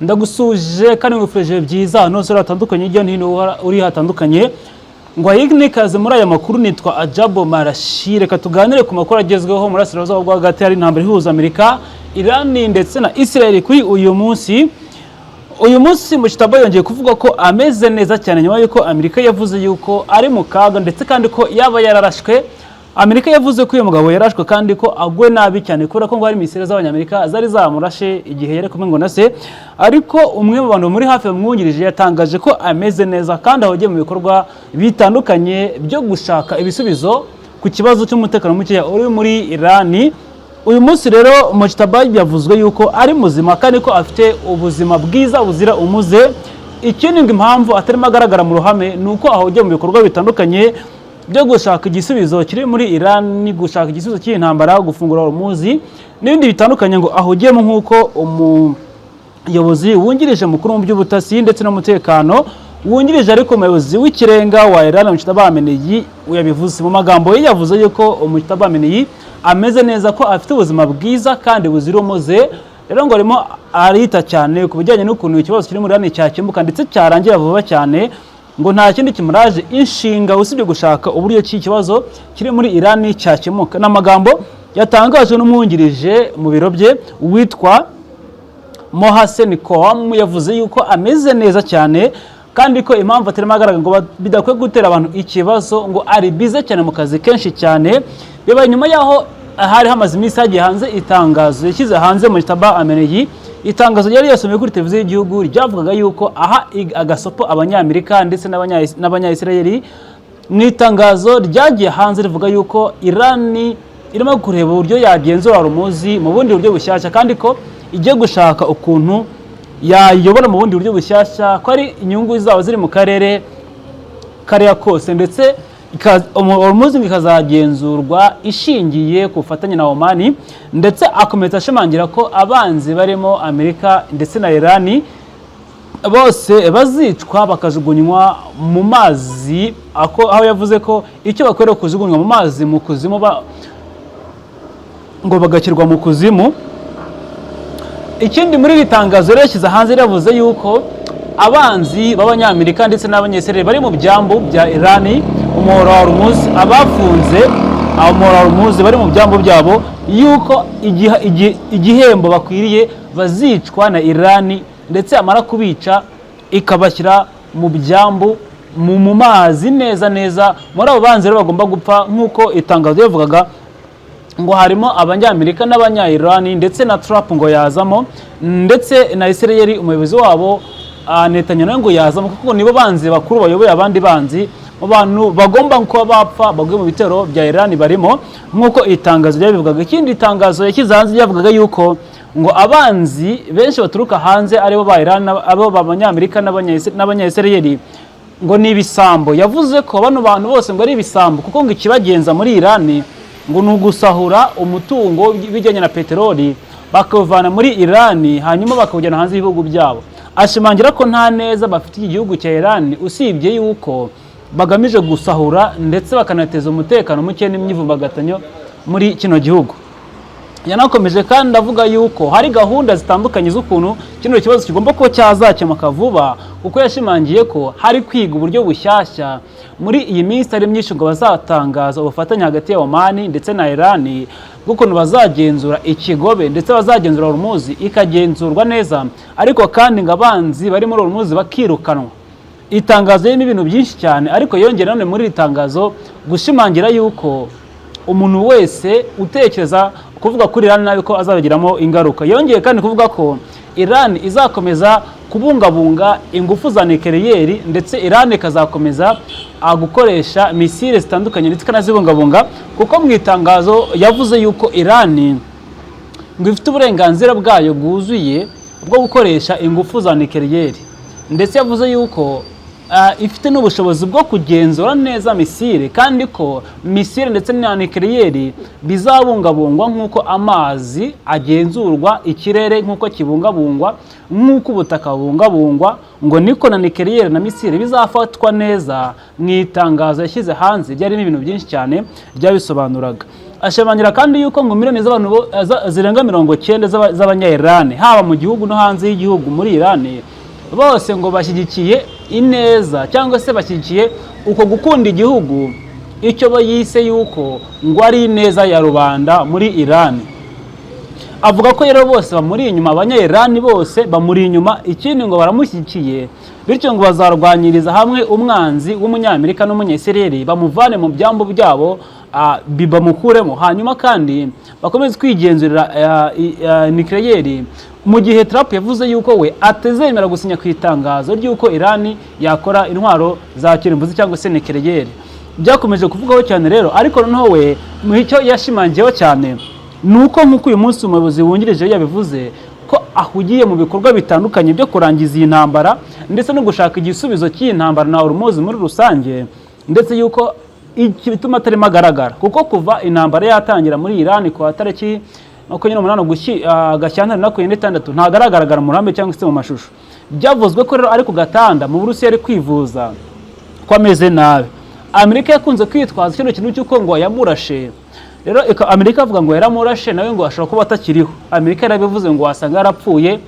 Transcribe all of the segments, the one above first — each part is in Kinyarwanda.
ndagusuje kandi ngufurije byiza hano sura hatandukanye hirya no hino uri hatandukanye ngo ayinikaze muri aya makuru nitwa Ajabo Marashi. Reka tuganire ku makuru agezweho muri Asirazuba bwa hagati hari intambara ihuza Amerika, Iran ndetse na Israel kuri uyu munsi. Uyu munsi Mushitaba yongeye kuvuga ko ameze neza cyane nyuma yuko Amerika yavuze yuko ari mu kaga ndetse kandi ko yaba yararashwe. Amerika yavuze ko uyu mugabo yarashwe kandi ko agwe nabi cyane kubera ko ngo hari misile z'abanyamerika zari zamurashe igihe yari kumwe ngo na se, ariko umwe mu bantu muri hafi bamwungirije yatangaje ko ameze neza kandi ahogiye mu bikorwa bitandukanye byo gushaka ibisubizo ku kibazo cy'umutekano muke uri muri Iran. Uyu munsi rero Mushitaba yavuzwe yuko ari muzima kandi ko afite ubuzima bwiza buzira umuze. Ikindi impamvu atarimo agaragara mu ruhame nuko ahogiye mu bikorwa bitandukanye byo gushaka igisubizo kiri muri Iran, gushaka igisubizo cy'intambara, gufungura Hormuz n'ibindi bitandukanye ngo ahugiyemo nk'uko umuyobozi wungirije mukuru mu by'ubutasi ndetse n'umutekano wungirije ariko umuyobozi w'ikirenga wa Iran Mushitaba Amenei yabivuze mu magambo ye. Yavuze yuko Mushitaba Amenei ameze neza, ko afite ubuzima bwiza kandi buzira umuze. Rero ngo arimo arita cyane ku bijyanye n'ukuntu ikibazo kiri muri Iran cyakemuka ndetse cyarangira vuba cyane, ngo nta kindi kimuraje inshinga usibye gushaka uburyo cy'ikibazo kiri muri Iran cyakemuka. N'amagambo yatangajwe n'umwungirije mu biro bye witwa Mohsen Koham, yavuze yuko ameze neza cyane kandi ko impamvu atarimo agaragara ngo bidakwiye gutera abantu ikibazo, ngo ari bize cyane mu kazi kenshi cyane. Bibaye nyuma yaho hari hamaze iminsi hagiye hanze itangazo yashyize hanze Mushitaba Amenei. Itangazo ryari yasomeye kuri televiziyo y'igihugu ryavugaga yuko aha agasopo abanyamerika ndetse n'abanya-Israeli. Mu itangazo ryagiye hanze rivuga yuko Iran irimo kureba uburyo yagenzura Hormuz mu bundi buryo bushyashya kandi ko igiye gushaka ukuntu yayobora mu bundi buryo bushyashya, ko ari inyungu zabo ziri mu karere kariya kose, ndetse Hormuz ikazagenzurwa ishingiye ku bufatanye na Oman. Ndetse akomeza ashimangira ko abanzi barimo Amerika ndetse na Iran bose bazicwa bakajugunywa mu mazi, aho yavuze ko icyo bakwiriye kujugunywa mu mazi mu kuzimu ngo bagakirwa mu kuzimu. Ikindi muri iri tangazo yashyize hanze yavuze yuko abanzi b'abanyamerika ndetse n'abanyesirayeli bari mu byambu bya Iran, umuhoro wa Hormuz, abafunze umuhoro wa Hormuz bari mu byambu byabo, yuko igihembo bakwiriye bazicwa na Iran, ndetse amara kubica ikabashyira mu byambu mu mazi neza neza. Muri abo banzi rero bagomba gupfa nk'uko itangazo yavugaga, ngo harimo abanyamerika n'abanya-Iran ndetse na Trump ngo yazamo, ndetse na Israel umuyobozi wabo Netanyahu ngo yazamo, kuko nibo banzi bakuru bayoboye abandi banzi mu bantu bagomba kuba bapfa bagwe mu bitero bya Iran barimo, nk'uko itangazo ryabivugaga. Ikindi itangazo yashyize hanze ryavugaga yuko ngo abanzi benshi baturuka hanze aribo ba Iran, abo b'abanyamerika n'abanya-Israel ngo ni ibisambo. Yavuze ko bano bantu bose ngo ari ibisambo, kuko ngo ikibagenza muri Iran ngo ni ugusahura umutungo bijyanye na peteroli bakawuvana muri Iran hanyuma bakawujyana hanze y'ibihugu byabo. Ashimangira ko nta neza bafite iki gihugu cya Iran usibye yuko bagamije gusahura ndetse bakanateza umutekano muke n'imyivumbagatanyo muri kino gihugu. Yanakomeje kandi avuga yuko hari gahunda zitandukanye z'ukuntu kino kibazo kigomba kuba cyazakemuka vuba, kuko yashimangiye ko hari kwiga uburyo bushyashya muri iyi minsi ari myinshi ngo bazatangaza ubufatanye hagati ya Oman ndetse na Iran bw'ukuntu bazagenzura ikigobe ndetse bazagenzura Hormuz ikagenzurwa neza, ariko kandi ngo abanzi bari muri Hormuz bakirukanwa. Itangazo ririmo ibintu byinshi cyane, ariko yongera none muri iri tangazo gushimangira yuko umuntu wese utekereza kuvuga kuri Iran nabi ko azabigiramo ingaruka. Yongeye kandi kuvuga ko Iran izakomeza kubungabunga ingufu za nucleaire, ndetse Iran ikazakomeza gukoresha misile zitandukanye ndetse kanazibungabunga, kuko mu itangazo yavuze yuko Iran ngo ifite uburenganzira bwayo bwuzuye bwo gukoresha ingufu za nucleaire, ndetse yavuze yuko ifite n'ubushobozi bwo kugenzura neza misile, kandi ko misile ndetse na nucleaire bizabungabungwa nk'uko amazi agenzurwa, ikirere nk'uko kibungabungwa, nk'uko ubutaka bubungabungwa, ngo niko na nucleaire na misile bizafatwa neza. Mu itangazo yashyize hanze ryarimo ibintu byinshi cyane byabisobanuraga. ashimangira kandi yuko ngo miliyoni z'abantu zirenga 90 z'abanya-Iran haba mu gihugu no hanze y'igihugu muri Iran bose ngo bashyigikiye ineza cyangwa se bashyigikiye uko gukunda igihugu icyo bayise yuko ngo ari ineza ya rubanda muri Iran. Avuga ko rero bose bamuri inyuma, abanya-Iran bose bamuri inyuma, ikindi ngo baramushyigikiye, bityo ngo bazarwanyiriza hamwe umwanzi w'umunyamerika n'umunyesireri bamuvane mu byambo byabo bibamukuremo, hanyuma kandi bakomeze kwigenzurira nucleaire, mu gihe Trump yavuze yuko we atazemera gusinya ku itangazo ry'uko Iran yakora intwaro za kirimbuzi cyangwa se nucleaire. Byakomeje kuvugaho cyane rero, ariko noneho we mu icyo yashimangiyeho cyane nuko nk'uko uyu munsi umuyobozi wungirije yabivuze ko ahugiye mu bikorwa bitandukanye byo kurangiza iyi ntambara ndetse no gushaka igisubizo cy'iyi ntambara na Hormuz muri rusange, ndetse yuko iki bituma atarimo agaragara, kuko kuva intambara yatangira muri Iran ku tariki 28 Gashyantare 2026 ntagaragara mu ruhame cyangwa se mu mashusho. Byavuzwe ko rero ari ku gatanda mu Burusiya ari kwivuza ko ameze nabi. Amerika yakunze kwitwaza kino kintu cy'uko ngo yamurashe. Rero Amerika avuga ngo yaramurashe nawe ngo ashobora kuba atakiriho. Amerika yarabivuze ngo wasanga yarapfuye,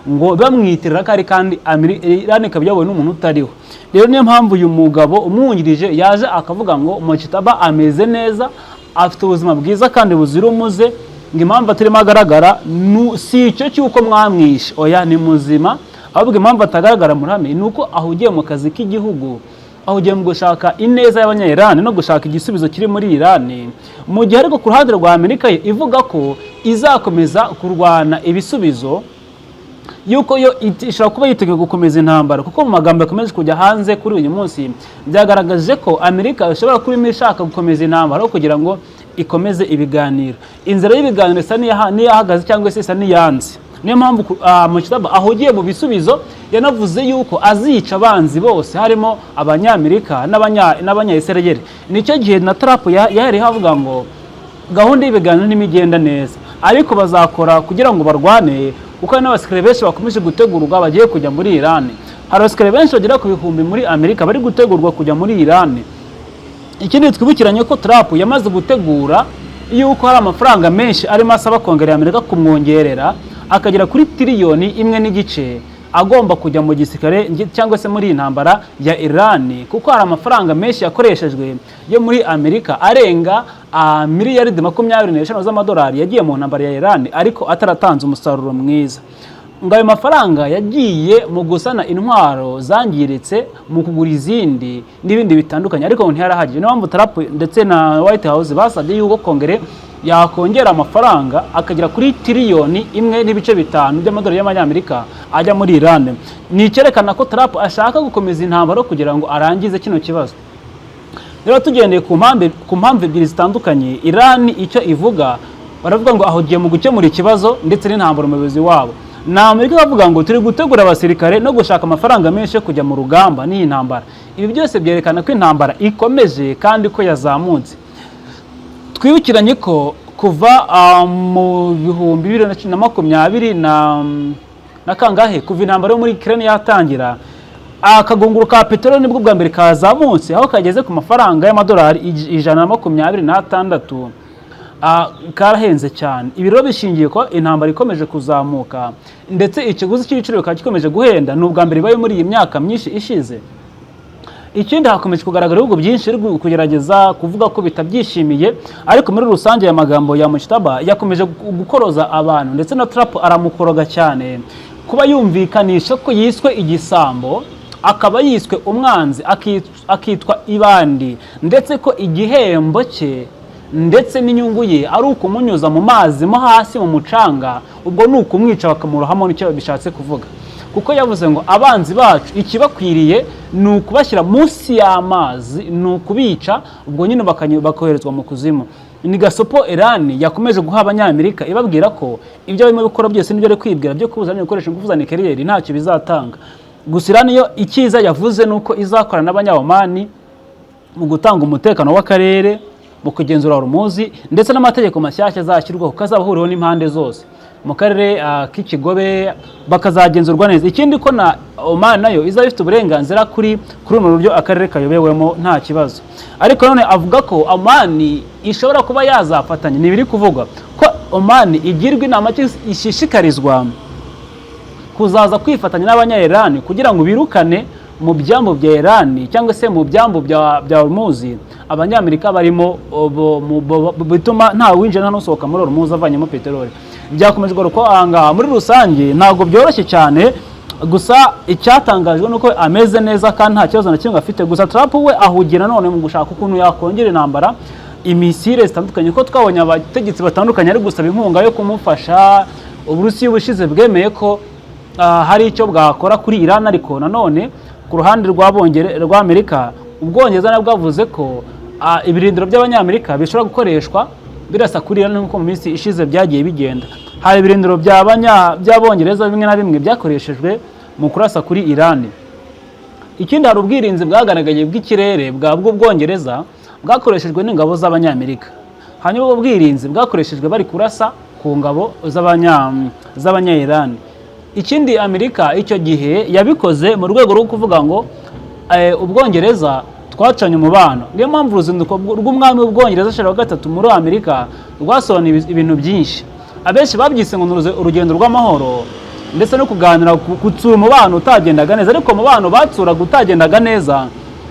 ngo bamwitirira kari kandi Iran ikaba yabonye n'umuntu utariho. Rero niyo mpamvu uyu mugabo umwungirije yaje akavuga ngo Mujtaba ameze neza, afite ubuzima bwiza kandi buzira umuze, ngo impamvu atarimo agaragara si icyo cy'uko mwamwishe, oya ni muzima, ahubwo impamvu atagaragara mu ruhame ni uko ahugiye mu kazi k'igihugu, ahugiye mu gushaka ineza y'abanya-Iran no gushaka igisubizo kiri muri Iran, mu gihe ariko ku ruhande rwa Amerika ivuga ko izakomeza kurwana ibisubizo yuko yo ishobora kuba yiteguye gukomeza intambara, kuko mu magambo yakomeje kujya hanze kuri uyu munsi byagaragaje ko Amerika ishobora kuba ishaka gukomeza intambara kugira ngo ikomeze ibiganiro. Inzira y'ibiganiro isa n'iyahagaze cyangwa se isa n'iyanze. Niyo mpamvu Mujtaba ahugiye mu bisubizo, yanavuze yuko azica abanzi bose harimo abanyamerika n'abanya-Israel. Nicyo gihe na Trump yahari havuga ngo gahunda y'ibiganiro n'imigenda neza, ariko bazakora kugira ngo barwane, kuko n'abasikare benshi bakomeje gutegurwa bagiye kujya muri Iran. Hari abasikare benshi bagera ku 1000 muri Amerika bari gutegurwa kujya muri Iran. Ikindi twibukiranye ko Trump yamaze gutegura yuko hari amafaranga menshi arimo asaba Kongere y'Amerika kumwongerera akagera kuri tiriyoni 1.5 agomba kujya mu gisirikare cyangwa se muri intambara ya Iran, kuko hari amafaranga menshi yakoreshejwe yo muri Amerika arenga miliyaridi 25 z'amadolari yagiye mu ntambara ya Iran, ariko ataratanze umusaruro mwiza. Ngo ayo mafaranga yagiye mu gusana intwaro zangiritse, mu kugura izindi n'ibindi bitandukanye, ariko ntiyarahagije. Niyo mpamvu Trump ndetse na White House basabye yuko Kongere yakongera amafaranga akagera kuri tiriyoni 1.5 by'amadolari y'amanyamerika ajya muri Iran. Ni cyerekana ko Trump ashaka gukomeza intambara kugira ngo arangize kino kibazo. Rero tugendeye ku mpamvu ebyiri zitandukanye, Iran icyo ivuga baravuga ngo ahugiye mu gukemura ikibazo ndetse n'intambara umuyobozi wabo. Na Amerika bavuga ngo turi gutegura abasirikare no gushaka amafaranga menshi yo kujya mu rugamba n'iyi ntambara. Ibi byose byerekana ko intambara ikomeje kandi ko yazamutse. Twibukiranye ko kuva mu 2020 na kangahe, kuva intambara yo muri Ukraine yatangira, akagunguru ka peteroli nibwo bwa mbere kazamutse aho kageze ku mafaranga y'amadolari 126. Karahenze cyane. Ibiro bishingiye ko intambara ikomeje kuzamuka ndetse ikiguzi cy'ibiciro gikomeje guhenda, n'ubwa mbere bayo muri iyi myaka myinshi ishize. Ikindi hakomeje kugaragara ibihugu byinshi kugerageza kuvuga ko bitabyishimiye, ariko muri rusange ya magambo ya Mujtaba yakomeje gukoroza abantu, ndetse na Trump aramukoroga cyane kuba yumvikanisha ko yiswe igisambo, akaba yiswe umwanzi, akitwa ibandi, ndetse ko igihembo cye ndetse n'inyungu ye ari ukumunyuza mu mazi mo hasi mu mucanga, ubwo ni ukumwica bakamurohamo, nicyo bishatse kuvuga. Kuko yavuze ngo abanzi bacu ikibakwiriye ni ukubashyira munsi y'amazi, ni ukubica, ubwo nyine bakoherezwa mu kuzimu. Ni gasopo Iran yakomeje guha abanyamerika ibabwira ko ibyo barimo bikora byose n'ibyo ari kwibwira byo kubuzanya gukoresha ingufu za nucleaire ntacyo bizatanga. Gusa Iran yo icyiza yavuze nuko izakorana n'abanyawomani mu gutanga umutekano w'akarere, mu kugenzura Hormuz, ndetse n'amategeko mashyashya azashyirwaho kazabahuriweho n'impande zose. mu karere k'ikigobe bakazagenzurwa neza. Ikindi ko na Oman nayo izaba ifite uburenganzira kuri runo buryo akarere kayobewemo nta kibazo. Ariko none avuga ko Oman ishobora kuba yazafatanya, nibiri kuvugwa ko Oman igirwa inama ishishikarizwa kuzaza kwifatanya n'abanya-Iran kugira ngo birukane mu byambu bya Iran cyangwa se mu byambu bya Hormuz abanyamerika barimo bituma nta winjira nta nusohoka muri Hormuz avanyemo peteroli. Byakomeje ko ahangaha muri rusange ntago byoroshye cyane, gusa icyatangajwe nuko ameze neza kandi nta kibazo na kimwe afite. Gusa Trump we ahugira none mu gushaka ukuntu yakongera intambara imisire zitandukanye, ko twabonye abategetsi batandukanye ari gusaba inkunga yo kumufasha. Uburusiya ubushize bwemeye ko hari icyo bwakora kuri Iran, ariko nanone ku ruhande rw'Amerika Ubwongereza nabwo bwavuze ko ibirindiro by'abanyamerika bishobora gukoreshwa birasa kuri Iran nk'uko mu minsi ishize byagiye bigenda. Hari ibirindiro by'Abongereza bimwe na bimwe byakoreshejwe mu kurasa kuri Iran. Ikindi hari ubwirinzi bwagaragaye bw'ikirere bw'Ubwongereza bwakoreshejwe n'ingabo z'abanyamerika. Hanyuma ubwo bwirinzi bwakoreshejwe bari kurasa ku ngabo z'abanya-Iran. Ikindi Amerika icyo gihe yabikoze mu rwego rwo kuvuga ngo Ubwongereza twacanye umubano. Niyo mpamvu uruzinduko rw'umwami w'Ubwongereza Charles wa gatatu muri Amerika rwasobanuye ibintu byinshi. Abenshi babyise ngo urugendo rw'amahoro ndetse no kuganira gutsura umubano utagendaga neza, ariko umubano batsuraga utagendaga neza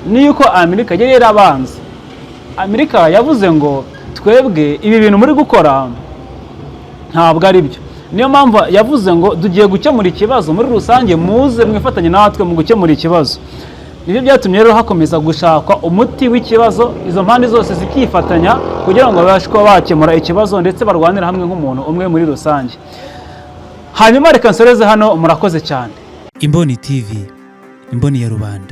ni yuko Amerika yari yarabanze. Amerika yavuze ngo twebwe ibi bintu muri gukora ntabwo ari byo. Niyo mpamvu yavuze ngo tugiye gukemura ikibazo muri rusange, muze mwifatanye natwe mu gukemura ikibazo. Nibyo byatumye rero hakomeza gushakwa umuti w'ikibazo, izo mpande zose zikifatanya kugira ngo babashe kuba bakemura ikibazo ndetse barwanira hamwe nk'umuntu umwe muri rusange. Hanyuma reka nsoreze hano, murakoze cyane. Imboni TV, imboni ya rubanda.